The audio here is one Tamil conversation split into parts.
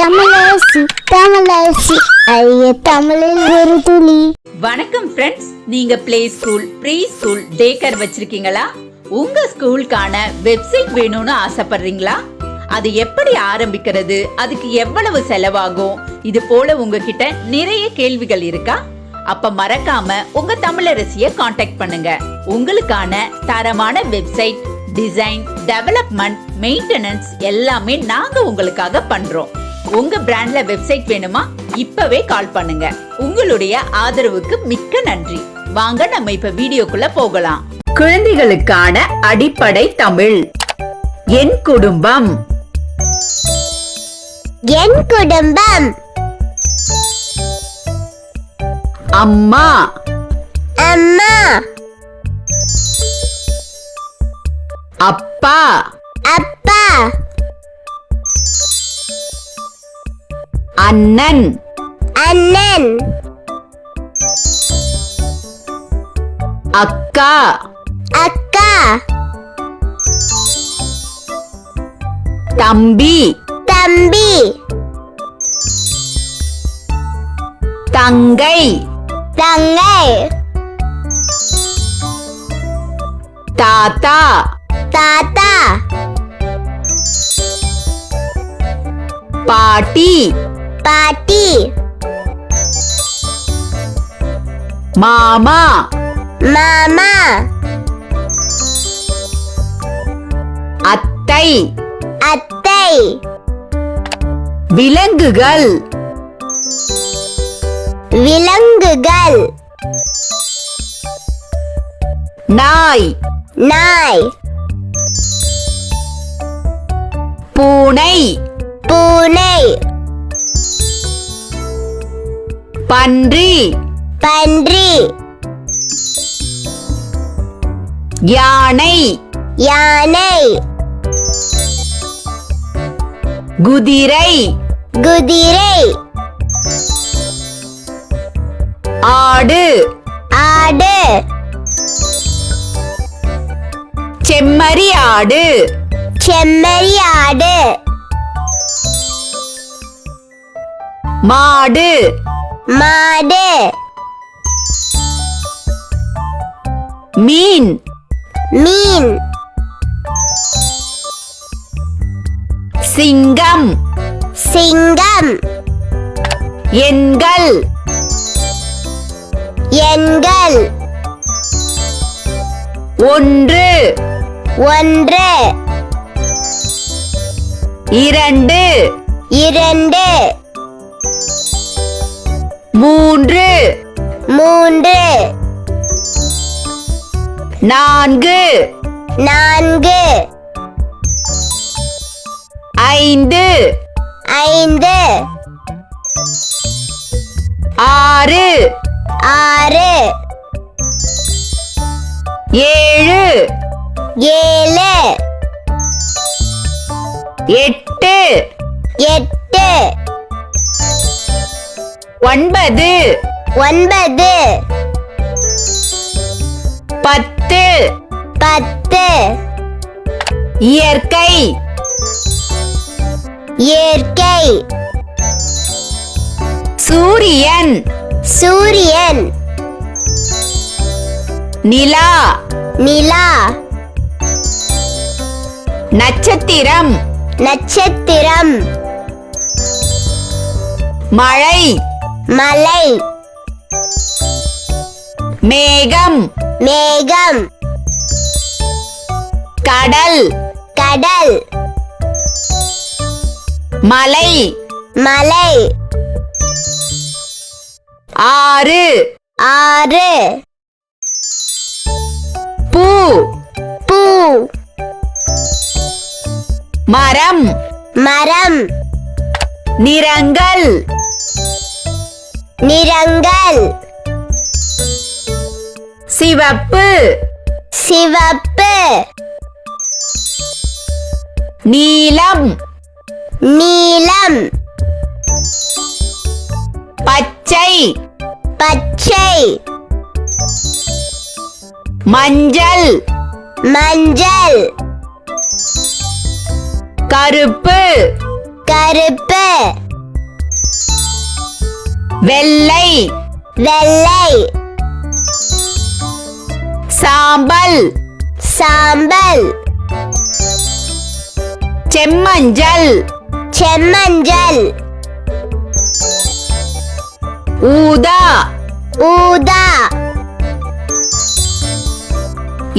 தமிழரசி தமிழரசி ஐய தமிழில் ஒரு துளி. வணக்கம் ஃப்ரெண்ட்ஸ், நீங்க play school, pre school, day care வச்சிருக்கீங்களா? உங்க ஸ்கூலுக்கான வெப்சைட் வேணும்னு ஆசைப்படுறீங்களா? அது எப்படி ஆரம்பிக்கிறது, அதுக்கு எவ்வளவு செலவாகும், இது போல உங்ககிட்ட நிறைய கேள்விகள் இருக்கா? அப்ப மறக்காம உங்க தமிழரசியை காண்டாக்ட் பண்ணுங்க. உங்களுக்கான தரமான வெப்சைட் டிசைன், டெவலப்மெண்ட், மெயின்டெனன்ஸ் எல்லாமே நாங்க உங்களுக்காக பண்றோம். உங்க பிராண்ட்ல வெப்சைட் வேணுமா? இப்பவே கால் பண்ணுங்க. உங்களுடைய ஆதரவுக்கு மிக்க நன்றி. வாங்க நம்ம இப்ப வீடியோக்குள்ள போகலாம். குழந்தைகளுக்கான அடிப்படை தமிழ். என் குடும்பம். என் குடும்பம். அம்மா. அம்மா. அப்பா. அப்பா. அண்ணன். அண்ணன். அக்கா. அக்கா. தம்பி. தம்பி. தங்கை. தங்கை. தாத்தா. தாத்தா. பாட்டி. பாட்டி. மாமா. மாமா. அத்தை. அத்தை. விலங்குகள். விலங்குகள். நாய். நாய். பூனை. பூனை. பன்றி. பன்றி. யானை. யானை. குதிரை. குதிரை. ஆடு. ஆடு. செம்மறி ஆடு. செம்மறி ஆடு. மாடு. மாடு. மீன். மீன். சிங்கம். சிங்கம். எண்கள். எண்கள். ஒன்று. ஒன்று. இரண்டு. இரண்டு. மூன்று. மூன்று. நான்கு. நான்கு. ஐந்து. ஐந்து. ஆறு. ஆறு. ஏழு. ஏழு. எட்டு. எட்டு. ஒன்பது. ஒன்பது. பத்து. பத்து. இயற்கை. இயற்கை. சூரியன். சூரியன். நிலா. நிலா. நட்சத்திரம். நட்சத்திரம். மழை. மலை. மேகம். மேகம். கடல். கடல். மலை. மலை. ஆறு. ஆறு. பூ. பூ. மரம். மரம். நிறங்கள். நிறங்கள். சிவப்பு. சிவப்பு. நீலம். நீலம். பச்சை. பச்சை. மஞ்சள். மஞ்சள். கருப்பு. கருப்பு. வெள்ளை வெள்ளை சாம்பல் சாம்பல் செம்மஞ்சள் செம்மஞ்சள் ஊதா ஊதா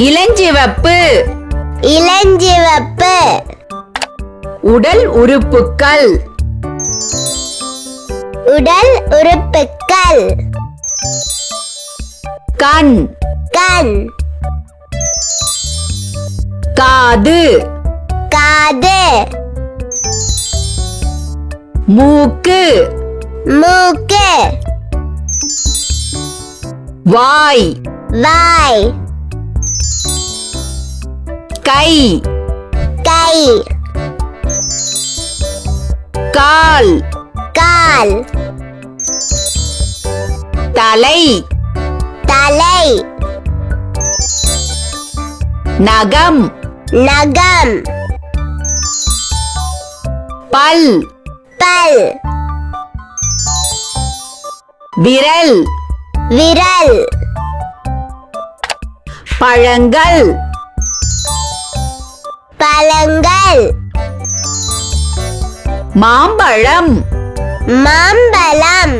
இளஞ்சிவப்பு இளஞ்சிவப்பு உடல் உறுப்புக்கள் உடல் உறுப்புக்கள் கண் கண் காது காது மூக்கு மூக்கு வாய் வாய் கை கை கால் கால் தலை தலை நகம் நகம் பல் பல் விரல் விரல் பழங்கள் பழங்கள் மாம்பழம் மாம்பழம்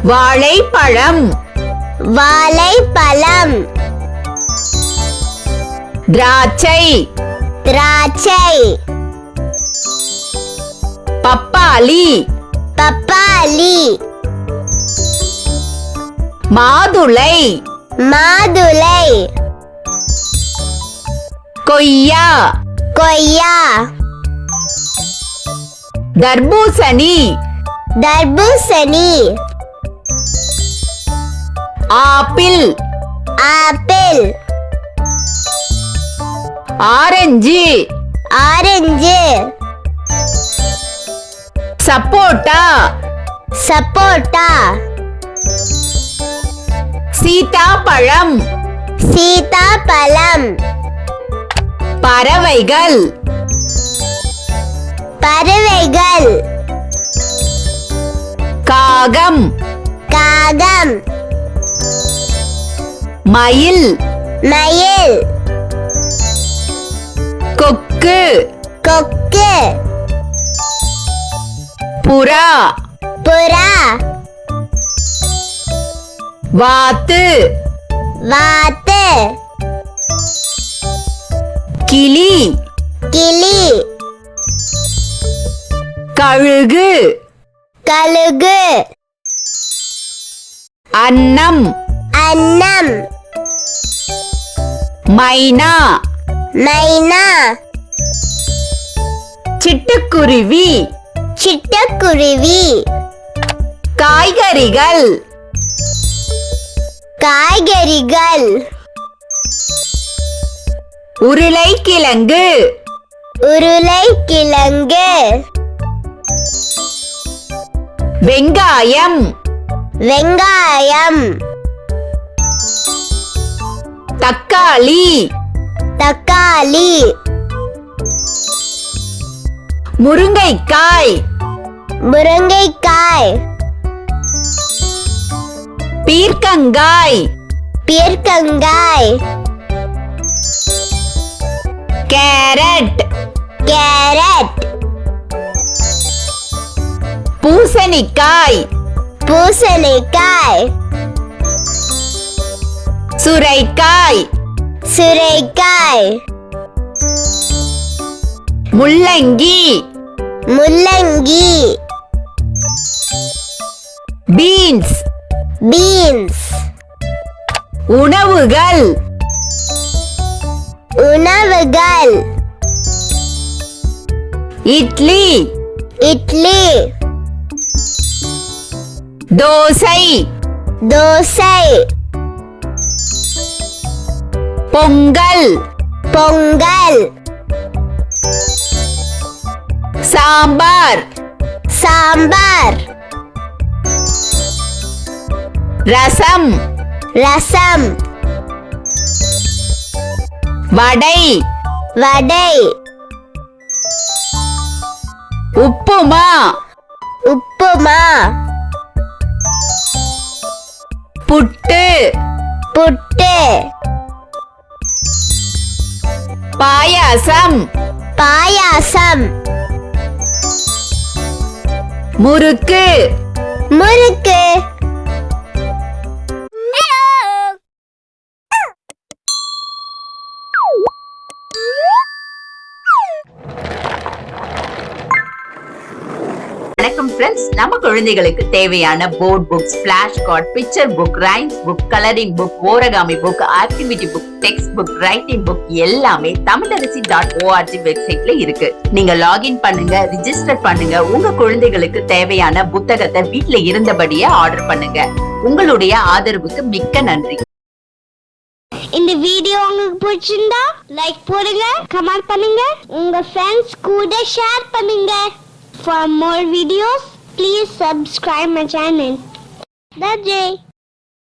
வாழைப்பழம் வாழைப்பழம் திராட்சை திராட்சை பப்பாளி பப்பாளி மாதுளை மாதுளை கொய்யா கொய்யா தர்பூசணி தர்பூசணி ஆப்பிள் ஆப்பிள் ஆரஞ்சு ஆரஞ்சு சப்போட்டா சப்போட்டா சீதாப்பழம் சீதாப்பழம் பறவைகள் பறவைகள் காகம் காகம் மயில் மயில் கொக்கு கொக்கு புறா புறா வாத்து வாத்து கிளி கிளி கழுகு கழுகு அன்னம் அன்னம் மைனா மைனா சிட்டுக்குருவி சிட்டுக்குருவி காய்கறிகள் காய்கறிகள் உருளைக்கிழங்கு உருளைக்கிழங்கு வெங்காயம் வெங்காயம் தக்காளி தக்காளி முருங்கைக்காய் முருங்கைக்காய் பீர்க்கங்காய் பீர்க்கங்காய் கேரட் கேரட் பூசணிக்காய் பூசணிக்காய் சுரைக்காய் சுரைக்காய் முள்ளங்கி முள்ளங்கி பீன்ஸ் பீன்ஸ் உணவுகள் உணவுகள் இட்லி இட்லி தோசை தோசை பொங்கல் பொங்கல் சாம்பார் சாம்பார் ரசம் ரசம் வடை வடை உப்புமா உப்புமா, புட்டு, புட்டு, பாயாசம், பாயாசம், முறுக்கு, முறுக்கு. வணக்கம் ஃப்ரெண்ட்ஸ். நம்ம குழந்தைகளுக்கு தேவையான board books, flash card, picture book, rhymes book, colouring book, origami book, activity book, text book, writing book எல்லாமே தமிழரசி.org வெப்சைட்ல இருக்கு. நீங்க லாகின் பண்ணுங்க, ரிஜிஸ்டர் பண்ணுங்க. உங்க குழந்தைகளுக்கு தேவையான புத்தகத்தை வீட்ல இருந்தபடியே ஆர்டர் பண்ணுங்க. உங்களுடைய ஆதரவுக்கு மிக்க நன்றி. இந்த வீடியோ உங்களுக்கு பிடிச்சிருந்தா லைக் போடுங்க, கமெண்ட் பண்ணுங்க, உங்க ஃப்ரெண்ட்ஸ் கூட ஷேர் பண்ணுங்க. For more videos, please subscribe my channel. That's it.